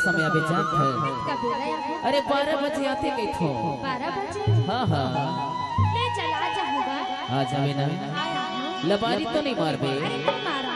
समय अभी जात है। कब गया? अरे 12 बजे आते गई थो। 12 बजे? हाँ हाँ ले चला जाऊंगा। आ जावे ना। आया हूँ। लबारी तो नहीं मार बे। अरे नहीं मारा।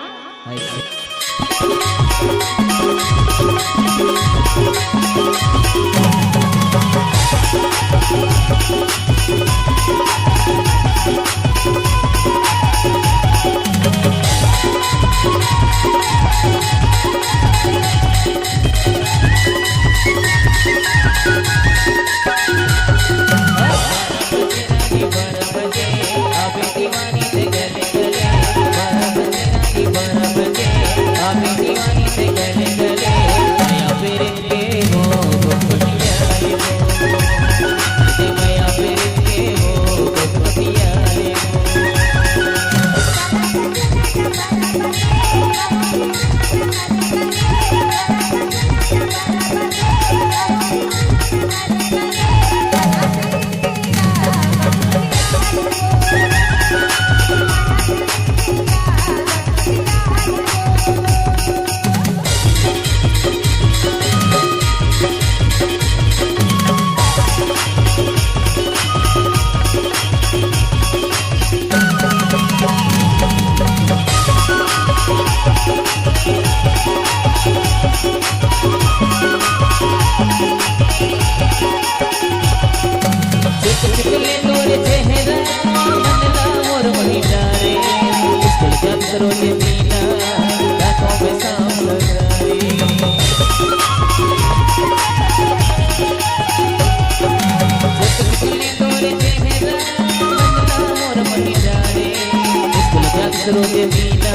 ऐसे रोजे मीना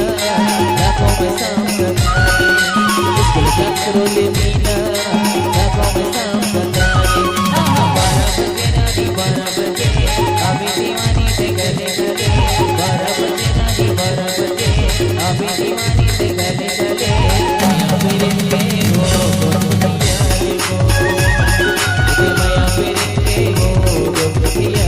आँखों में सामने स्कूल जात रोजे मीना आँखों में सामने 12 बजे नानी 12 बजे अभी दीवानी से गले गले 12 बजे नानी 12 बजे अभी दीवानी से गले गले माया मेरे के हो दुनिया को माया मेरे के हो दुनिया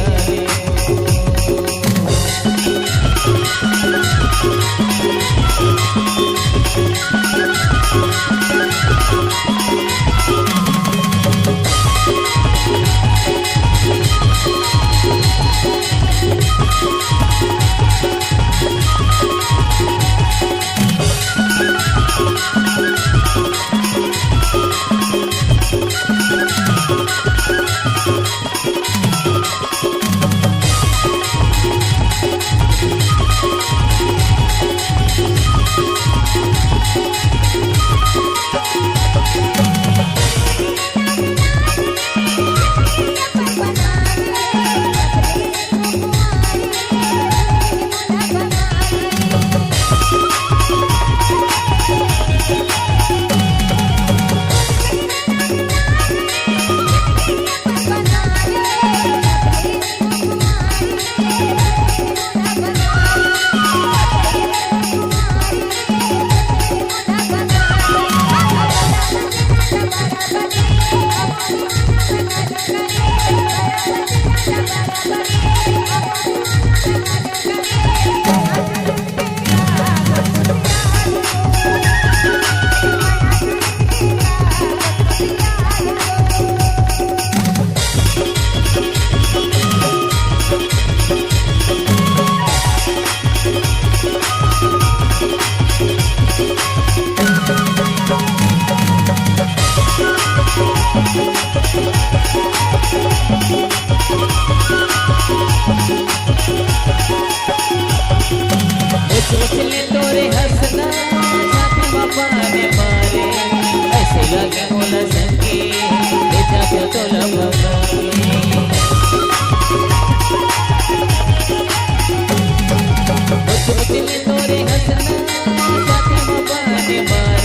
सोचले तोरे हंसना छाती बाबा ने मारे ऐसे लगे होला संगे ले जाके तोला बाबा सोचले तोरे हंसना छाती बाबा ने मारे